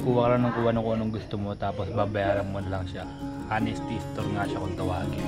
kuha ka lang ng kuha ng kung anong gusto mo, tapos babayaran mo lang siya. Honesty store nga siya kung tawagin.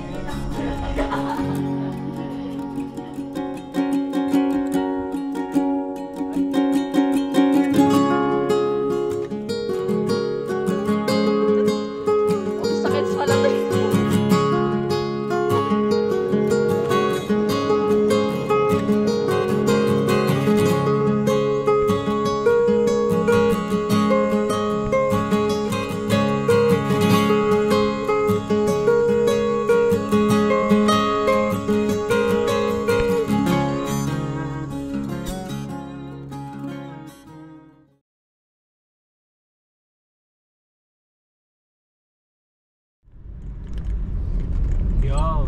Yo!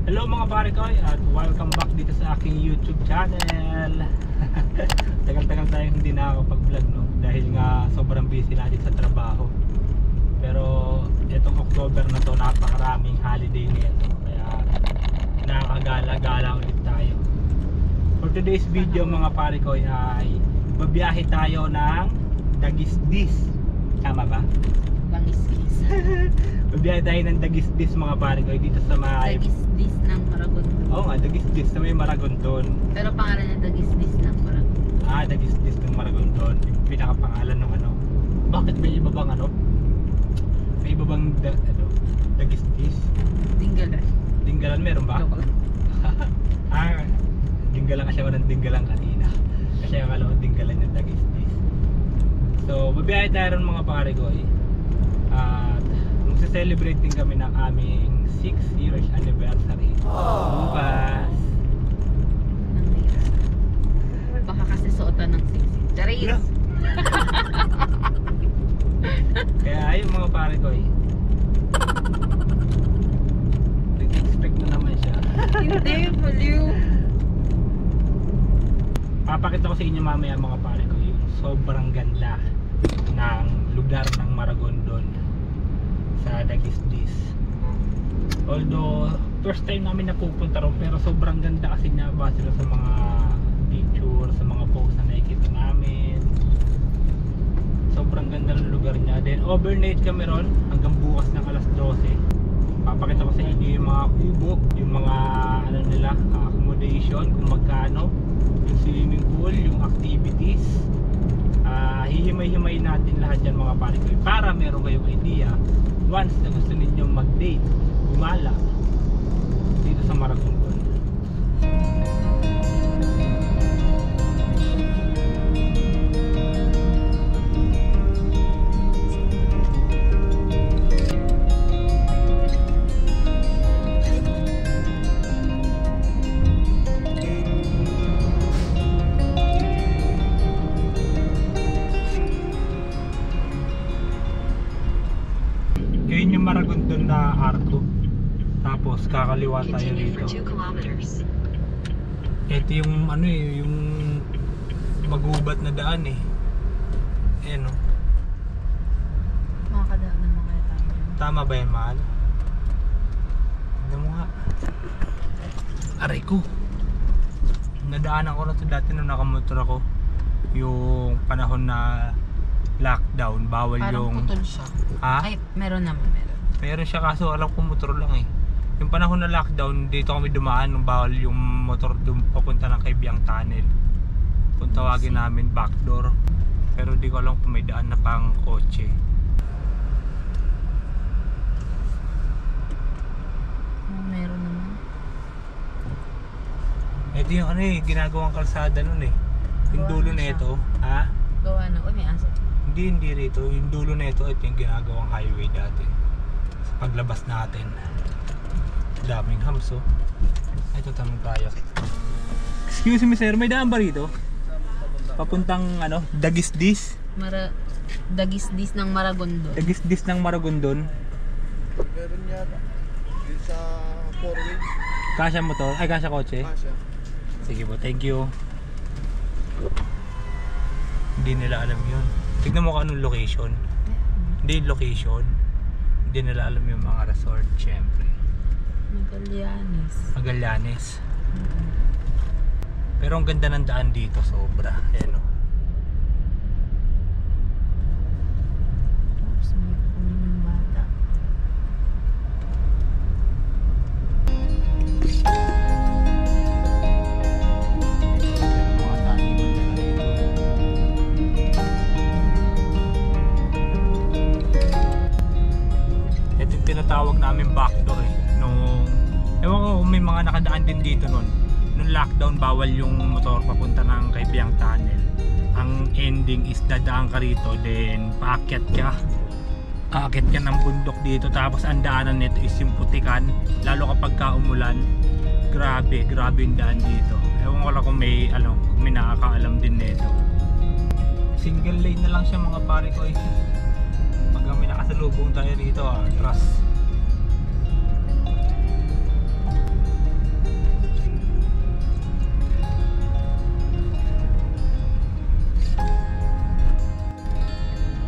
Hello mga pare ko at welcome back dito sa aking YouTube channel. Tagal-tagal tayong hindi nakakapag-vlog, no? Dahil nga sobrang busy natin sa trabaho. Pero itong October na to, napakaraming holiday nito, kaya nakakagala-gala ulit tayo. For today's video mga pare ko ay babiyahe tayo ng Dagisdis. Tama ba? Bangis-gis. Babiyahe tayo ng Dagisdis mga pare ko dito sa may... Dagisdis ng Maragondon. Oo nga, Dagisdis sa may Maragondon. Pero pangalan niya Dagisdis ng Maragondon. Ah, Dagisdis ng Maragondon. Yung pinakapangalan ng ano. Bakit may iba bang ano? May iba bang Dagisdis? Dinggalan. Dinggalan meron ba? Joke lang. Dinggalan kasi ako ng Dinggalan kanina. Kasi yung alam ko Dinggalan yung Dagisdis. So, babiyahe tayo rin mga pare ko at magse-celebrate din kami ng aming 6 years anniversary. Bukas. Baka kasi suotan ng sisi. Charis! Kaya ayun mga pare ko nag-expect na naman siya. Hindi, baliw. Papakita ko sa inyo mamaya mga pare ko yung sobrang ganda ng lugar ng Maragondon sa Dagisdis. Although first time namin napupunta ron, pero sobrang ganda kasi niya base sa mga picture, sa mga posts na nakikita namin. Sobrang ganda ng lugar niya. Then overnight kami ron hanggang bukas ng alas 12. Papakita ko sa inyo yung mga kubo, yung mga ano nila, accommodation, kung magkano, yung swimming pool, yung activities. Hihimay-himay natin lahat yan mga pare ko para meron kayong idea once na gusto ninyong mag-date, gumala dito sa Maragondon. Yun yung Maragondon na arko. Tapos kakaliwa tayo dito. Ito yung ano yung magubat na daan Ayan o. Makakadaan naman kaya tayo. Tama ba yan, mahal? Tignan mo nga. Aray ko. Nadaanan ko na ito dati nung nakamotor ako. Yung panahon na lockdown, bawal Parang yung... putol siya. Ha? Ay, meron naman, meron. Meron siya kaso alam ko motor lang Yung panahon na lockdown, dito kami dumaan nung bawal yung motor papunta ng Kaibiyang Tunnel. Kung tawagin namin backdoor. Pero di ko alam kung may daan na pang kotse. Meron naman. Ito yung ano ginagawang kalsada nun Yung Gawa dulo na na siya. ito. Ha? Gawa na. Uy, may aso. Hindi rito. Yung dulo na ito yung ginagawang highway dati. Sa paglabas natin. Daming hams Ito tamang tayo. Excuse me sir, may daan ba rito? Papuntang ano, Dagisdis? Dagisdis ng Maragondon. Dagisdis ng Maragondon. Meron yata. Yung sa 4-way. Kasya motor? Ay, kasya kotse? Kasya. Sige po, thank you. Hindi nila alam yun. Tignan mo kung anong location. Hindi location. Hindi nila alam yung mga resort, syempre. Magallanes. Pero ang ganda ng daan dito, sobra. Ayan o. daming backdoor eh. Ewan ko kung may mga nakadaan din dito nun. Nung lockdown, bawal yung motor papunta ng Kaibiyang Tunnel. Ang ending is dadaan ka rito, then paakyat ka. Aakyat ka ng bundok dito, tapos ang daanan nito is yung putikan. Lalo kapag umulan, grabe yung daan dito. Ewan ko lang kung may nakakaalam din nito. Single lane na lang siya mga pare ko eh. Pag may nakasalubong tayo dito, trust.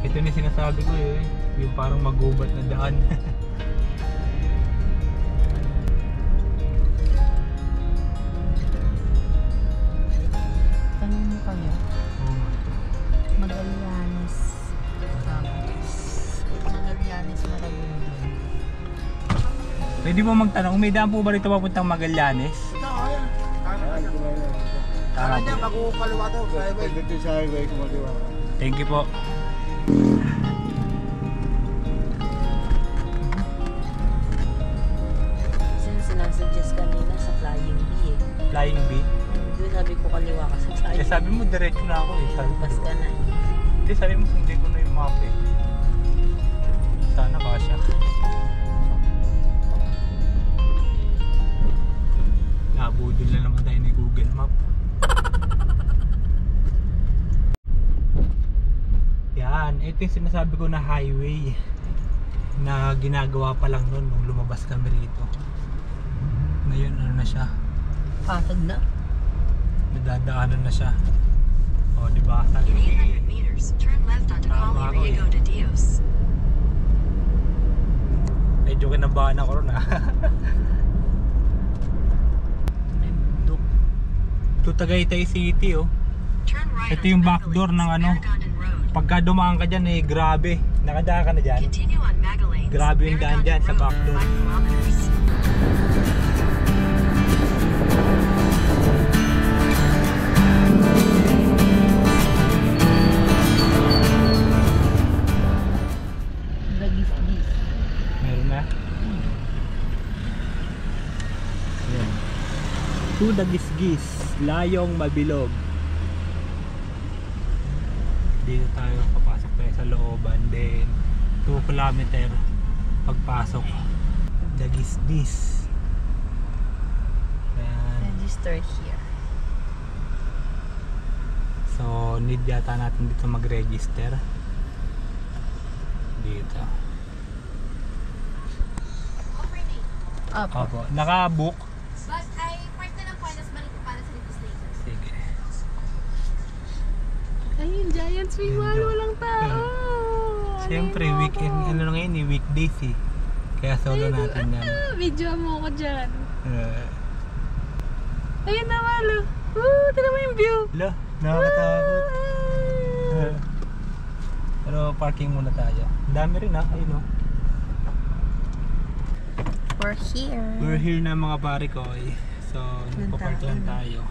Ito na sinasabi ko eh, yung parang magubat na daan. Tanong mo kayo. Oh. Magallanes. Magallanes, Maragondon. Pwede mo magtanong, may daan po ba rito papuntang Magallanes? Kala niya, magkukaliwa to. Dito sa highway, kumaliwa. Thank you po. Sinasuggest kanina sa Flying Bee eh. Flying B. Hindi sabi ko kaliwa ka sa Flying Eh sabi mo diretso na ako eh. Sabi ko, Bas ka na eh. hindi, sabi mo hindi ko na yung map eh. Sana kasya. Nabudol na naman tayo ni Google Map. Yan, ito yung sinasabi ko na highway na ginagawa pa lang nun nung lumabas kami rito. Ngayon ano na siya, Patag na. nadadaanan na siya. O diba? Sabi ko, In 800 meters, turn left onto Tama ako Colly Riego de Dios. medyo kinabahan ako ron May bundok. to Tagaytay City oh. Turn right Ito yung onto backdoor ng ano. Maragondon Road. Pagka dumaan ka dyan eh, grabe. Nakadaan ka na dyan. Continue on Magallanes. Grabe yung daan dyan sa backdoor. 5 kilometers. Dagis-gis. Meron na. Ayan. To Dagisgis, Layong Mabilog. Dito tayo, papasok tayo sa looban. Then 2 kilometer pagpasok. Dagisgis. Ayan. Register here. So need yata natin dito mag-register. Dito. Apo. Opo. Naka-book. But ay part na lang po alas balik ko para sa legislature. Sige. Ayun, Giant Swing Mall, walang tao. Siyempre, weekend, ano na ngayon eh, weekdays eh. Kaya solo natin yan. Video mo ko dyan. Uh, Ayun na, Malo. Tignan mo yung view. Hala, nakakatakot. Pero parking muna tayo. Ang dami rin ah, ayun oh. We're here. We're here na mga pare ko eh. So, nagpa-park lang tayo.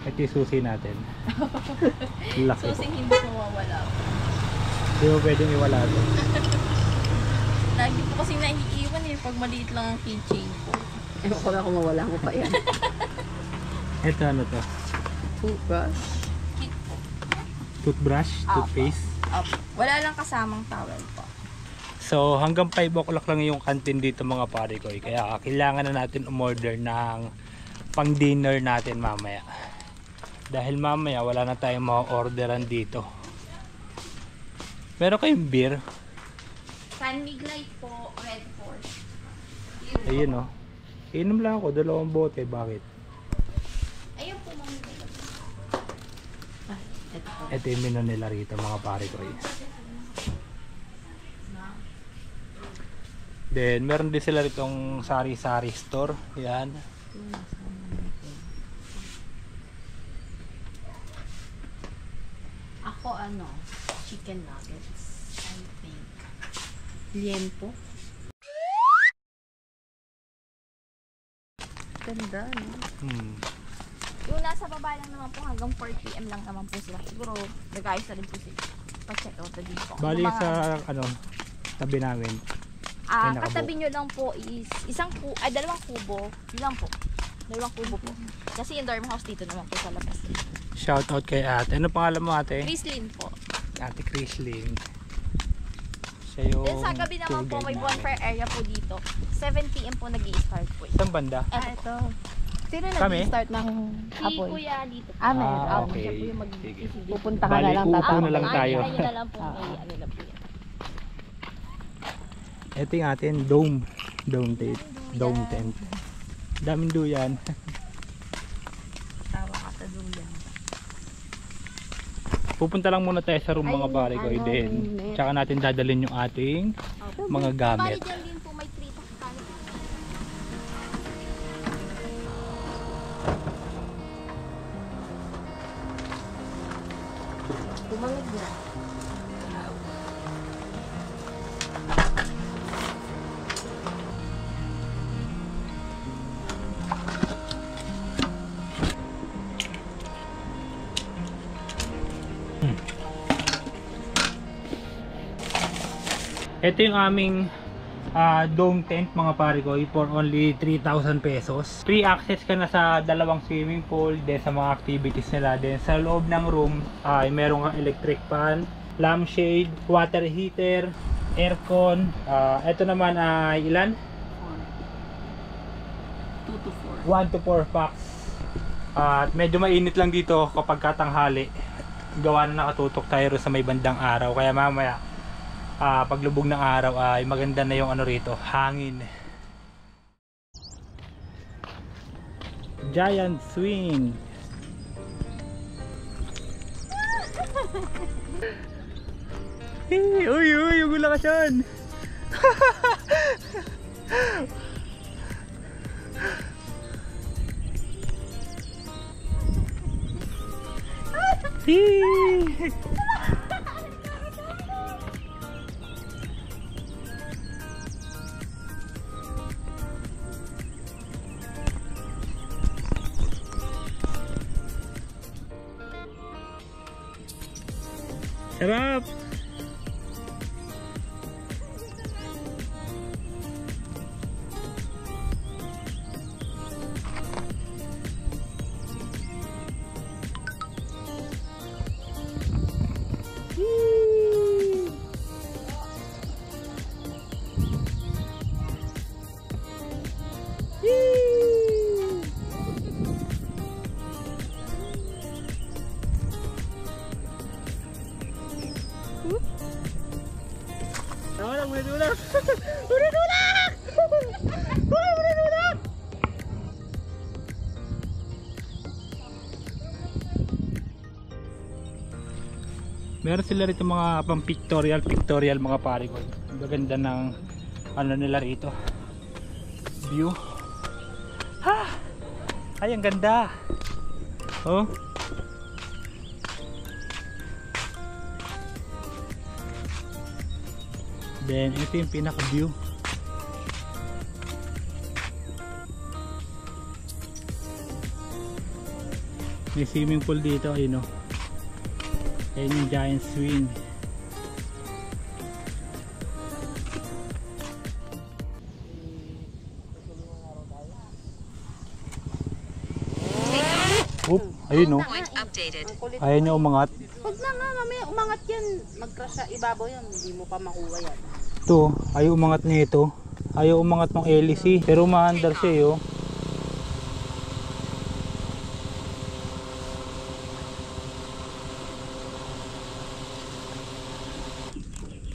Ito yung susi natin. Laki. Susing hindi mawawala. Hindi mo pwedeng iwala ito. Lagi po kasing naiiwan eh pag maliit lang ang keychain ko. Ewan ko na kung mawala ko pa yan. Ito ano to? Toothbrush. Toothbrush? Toothpaste? Wala lang kasamang towel po. So hanggang 5 o'clock lang yung canteen dito mga pare ko. Kaya kailangan na natin umorder ng pang dinner natin mamaya. Dahil mamaya wala na tayong ma-orderan dito. Meron kayong beer? San Miglite po, Red Force. Ayun oh. Inom lang ako, 2 bote. Bakit? Ayun po mga Ito po. Ito yung menu nila rito mga pare ko. Then meron din sila ritong sari-sari store. Yan. Ako ano, chicken nuggets. I think. Liempo. Ganda, no? Yung nasa baba lang naman po hanggang 4 PM lang naman po sila. Siguro nag-ayos na rin po sila. Pa-check out na din po. Bali Yung mga- sa tabi namin. may nakabuo. katabi nyo lang po is dalawang kubo. Yun lang po. Dalawang kubo po. Kasi yung dorm house dito naman po sa labas. Shout out kay ate. Ano pangalan mo ate? Chrislyn po. Ate Chrislyn. Siya yung Then sa gabi naman po tour may guide bonfire area po dito. 7 PM po nag-i-start po. namin. Saan banda? Ito. Sino Kami? nag-start ng Si apoy? Kuya dito. Meron. Ah, okay. Siya po yung Sige. Pupunta ka Bali, na lang uupo tatawag. na lang tayo. Nyo na lang po may ano na po yan. Ito yung atin dome tent. Daming duyan. Tawa ka sa duyan. Pupunta lang muna tayo sa room mga pare ko. Then tsaka natin dadalhin yung ating mga gamit. Bali dyan din po may 3 takal. Tumangid na. Ito yung aming dome tent mga pare ko for only 3,000 pesos. Free access ka na sa dalawang swimming pool, then sa mga activities nila. Then sa loob ng room ay meron kang electric fan, lampshade, water heater, aircon. Ito naman ay ilan? 2 to 4. 1 to 4 packs. At medyo mainit lang dito kapag katanghali. Gawa na nakatutok tayo sa may bandang araw. Kaya mamaya paglubog ng araw ay maganda na yung ano rito, hangin. Giant swing. Uy, yung gulakasyon. Sarap. Ulit. Meron sila rito mga pang pictorial mga pare ko. Maganda ng ano nila rito. View. Ha! Ay, ang ganda. Oh. Then ito yung pinaka view. May swimming pool dito, ayun o. Ayun yung giant swing. Oop, ayun o. Point updated. Ayun niya umangat. Huwag na nga, mamaya umangat yan. Mag-crash sa ibabaw yan. Hindi mo pa makuha yan. Ito, ayaw umangat nito. Ayaw umangat ng LC. Pero umaandar siya eh, oh.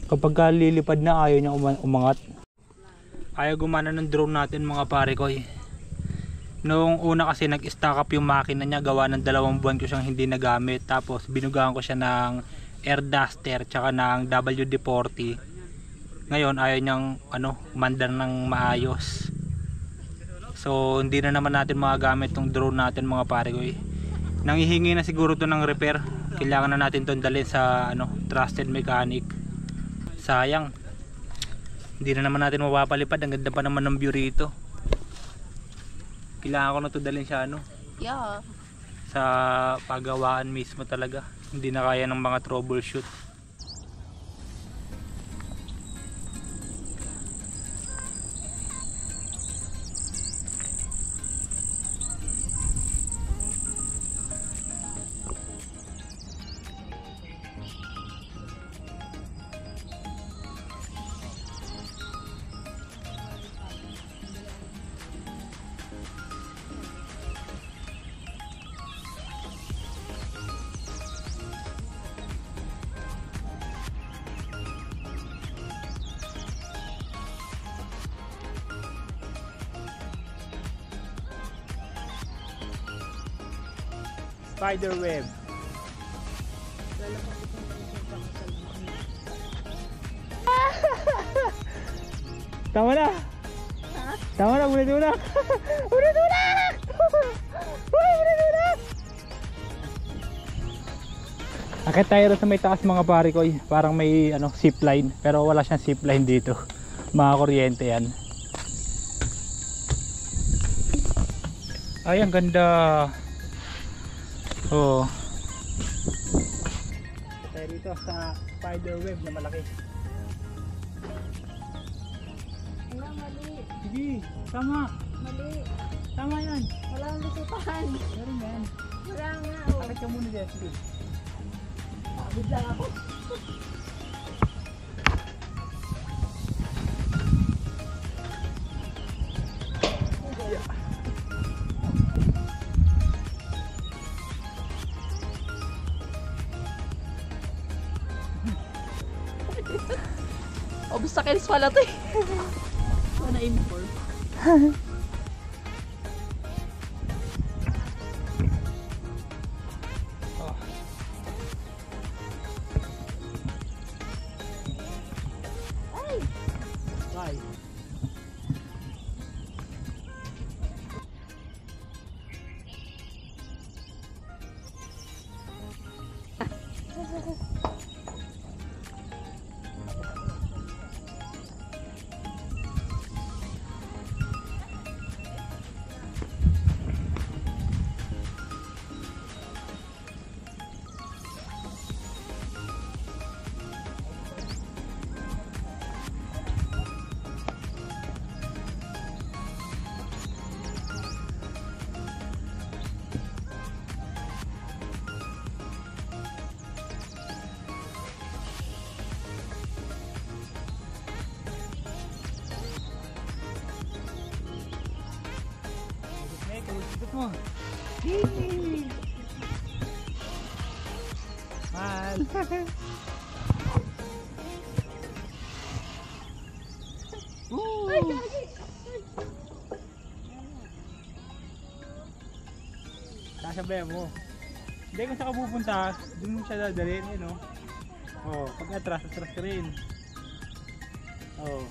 Kapag lilipad na, ayaw niya umangat. Ayaw gumana ng drone natin mga pare ko eh. Noong una kasi nag-stack up yung makina niya, gawa ng 2 buwan ko siyang hindi nagamit. Tapos binugahan ko siya ng air duster tsaka ng WD-40. Ngayon ayaw niyang mandar ng maayos. So hindi na naman natin magagamit tong drone natin mga pare ko eh. Nanghihingi na siguro to ng repair. Kailangan na natin to dalhin sa trusted mechanic sayang. Hindi na naman natin mapapalipad. Ang ganda pa naman ng view rito. Kailangan ko na to dalhin siya ano, Yeah. sa pagawaan mismo talaga. Hindi na kaya ng mga troubleshoot. Spider web. Tama na. Tama na, ulit-ulit. Ulit-ulit. Ulit-ulit. Akit tayo sa may taas mga pare ko. Parang may ano, zip line. Pero wala siyang zip line dito. Mga kuryente yan. Ay, ang ganda. Oh. Tayo dito sa spider web na malaki. Wala, mali. Sige, tama. Mali. Tama yan. Wala ang lusutan. Meron yan. Wala nga, oh. Akit ka muna dyan. Sige. Pagod lang ako. Obstacles pala to eh. Ano aim for? Oh. Bye. Ikot mo. Yee! Mahal. Sasabayan mo. Hindi, kung saan ka pupunta, dun mo siya dadalhin, eh, no? Oh, pag atras ka rin. Oh.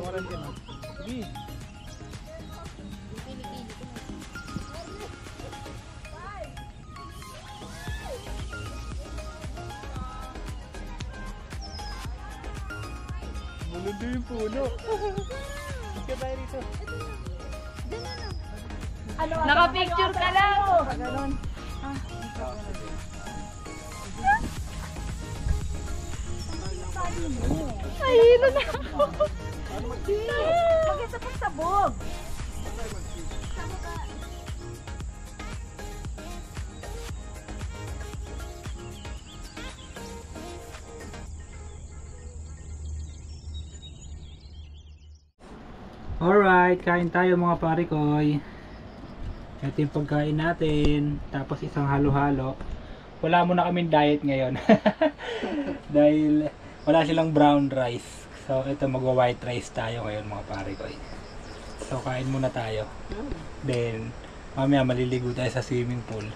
Tawaran ka na. Sige. Mulundo yung puno. Sige tayo rito. Naka-picture ka lang! Ganon. Ay, hilo na ako. Mag-isa pang sabog. Alright, kain tayo mga parikoy. Ito yung pagkain natin. Tapos isang halo-halo. Wala muna kaming diet ngayon. Dahil wala silang brown rice. So ito magwa white rice tayo ngayon mga parikoy. So kain muna tayo. Then mamaya maliligo tayo sa swimming pool.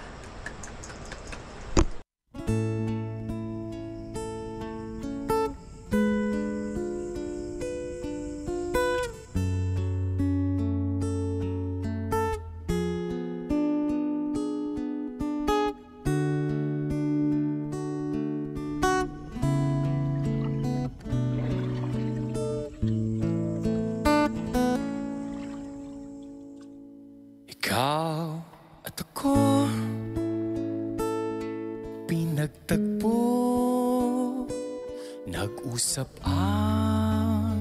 Nag-usap ang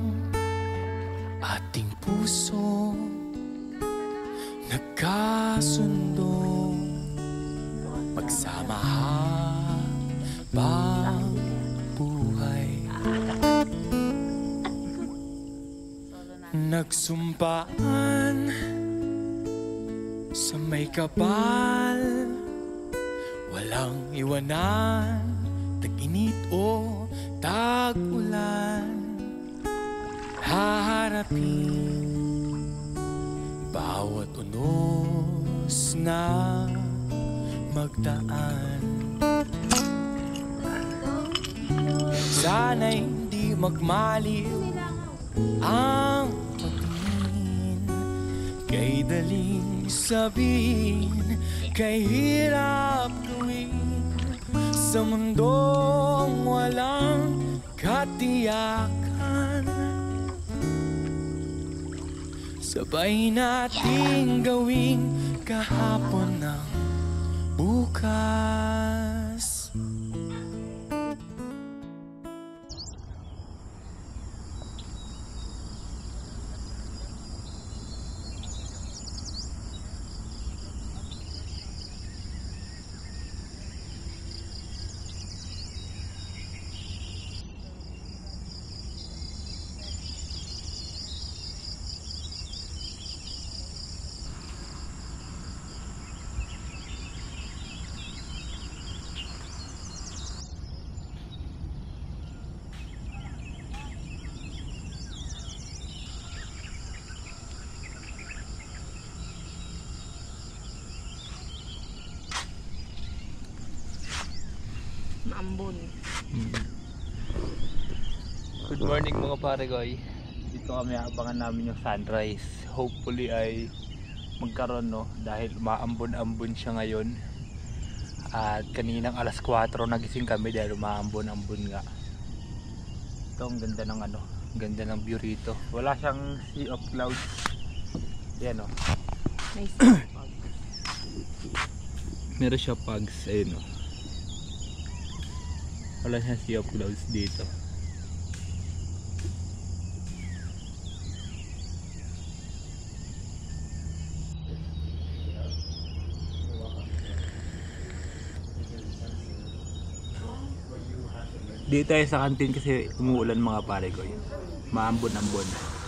ating puso, nagkasundo, magsama habang buhay. Nagsumpaan sa may kapal, walang iwanan, tag-init o tag-ulan. Haharapin bawat unos na magdaan. Sana'y hindi magmaliw ang pagtingin, kay daling sabihin, kay hirap gawin sa mundong walang katiyakan. Sabay nating gawing kahapon ng bukas. Maambon. Good morning mga pare koy. Dito kami abangan namin yung sunrise. Hopefully ay magkaroon, no, dahil umaambon-ambon siya ngayon. At kaninang alas 4 nagising kami dahil umaambon-ambon nga. Ito ang ganda ng ano, ganda ng view rito. Wala siyang sea of clouds. Yan, oh. Nice. Meron siya pugs, ayun, oh. Wala siyang sea of clouds dito. Dito tayo sa kantin kasi umuulan mga pare ko. Maambon-ambon.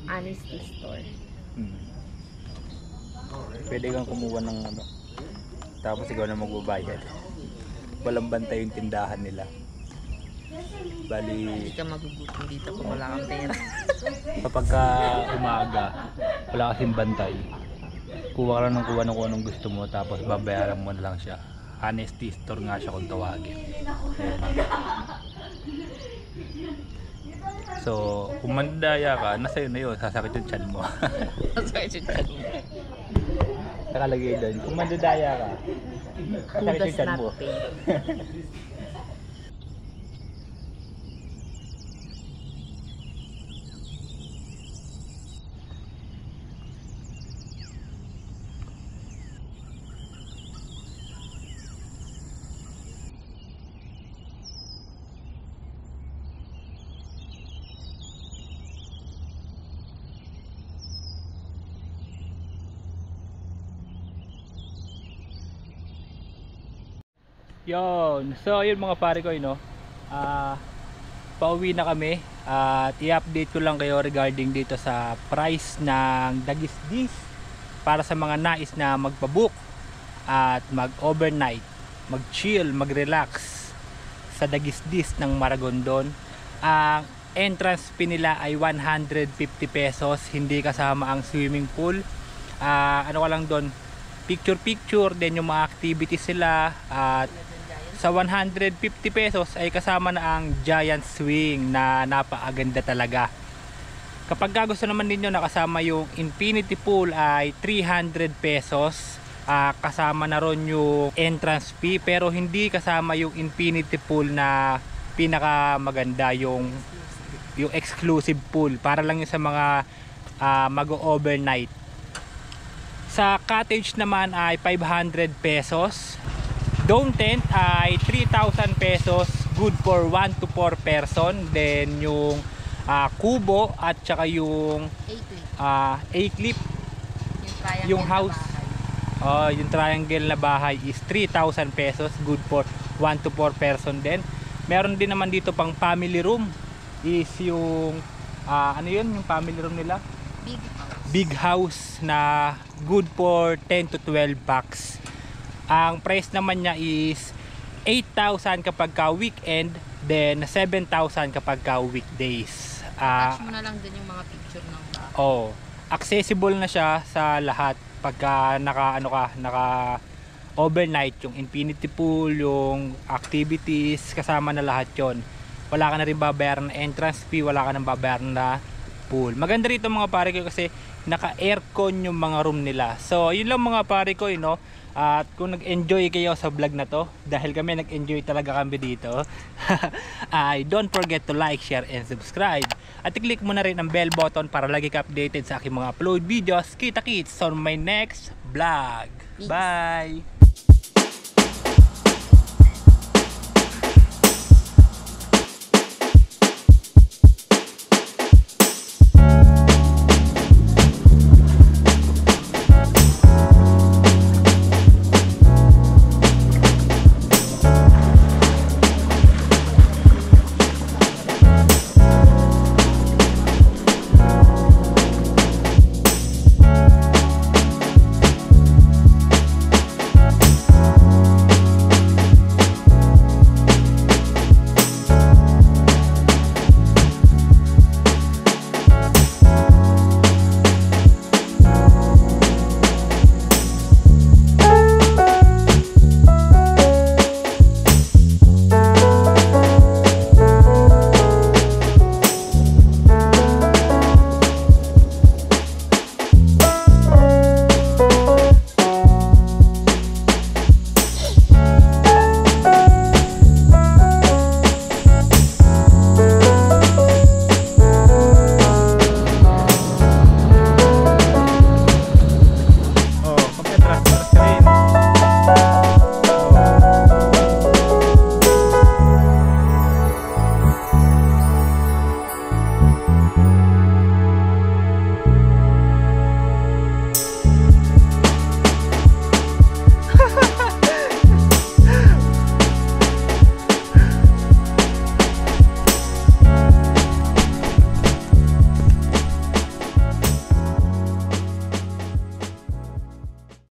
Honesty store. Pwede kang kumuha ng ano, tapos ikaw na magbabayad. Walang bantay yung tindahan nila. Bali, Hindi ka magugutom dito kung wala kang pera. kapag ka umaga, wala kasing bantay. Kuha ka lang ng kuha ng kung anong gusto mo, tapos babayaran mo na lang siya. Honesty store nga siya kung tawagin. Ayan. So, kung mandaya ka, nasa yun na yun, sasakit yung tiyan mo. Masakit yung tiyan mo. Nakalagay doon, kung mandadaya ka, Who sasakit yung does tiyan not mo. pay? Yun. So, yun mga pare ko, no? Pauwi na kami. At i-update ko lang kayo regarding dito sa price ng Dagisdis para sa mga nais na magpabook at mag-overnight, mag-chill, mag-relax sa Dagisdis ng Maragondon. Ang entrance fee nila ay 150 pesos, hindi kasama ang swimming pool. Ano ka lang doon, picture then yung mga activities sila. At sa 150 pesos ay kasama na ang giant swing na napakaganda talaga. Kapag gusto naman ninyo nakasama yung infinity pool ay 300 pesos. Kasama na ron yung entrance fee, pero hindi kasama yung infinity pool na pinaka maganda, yung exclusive pool, para lang yun sa mga mag-overnight. Sa cottage naman ay 500 pesos. Dome tent ay 3,000 pesos, good for 1 to 4 person. Then yung kubo at saka yung A-clip, yung house, yung triangle na bahay is 3,000 pesos, good for 1 to 4 person din. Meron din naman dito pang family room, is yung ano yun, yung family room nila, big house na good for 10 to 12 bucks. Ang price naman niya is 8,000 kapag ka weekend, then 7,000 kapag ka weekdays. Attach mo na lang din yung mga picture ng bahay. Accessible na siya sa lahat pagka naka overnight, yung infinity pool, yung activities, kasama na lahat yon. Wala ka na rin babayaran na entrance fee, wala ka nang babayaran na pool. Maganda rito mga pare ko kasi naka-aircon yung mga room nila. So yun lang mga pare ko, no? At kung nag-enjoy kayo sa vlog na to, dahil kami nag-enjoy talaga kami dito, don't forget to like, share, and subscribe. At i-click mo na rin ang bell button para lagi ka updated sa aking mga upload videos. Kita-kits on my next vlog. Bye!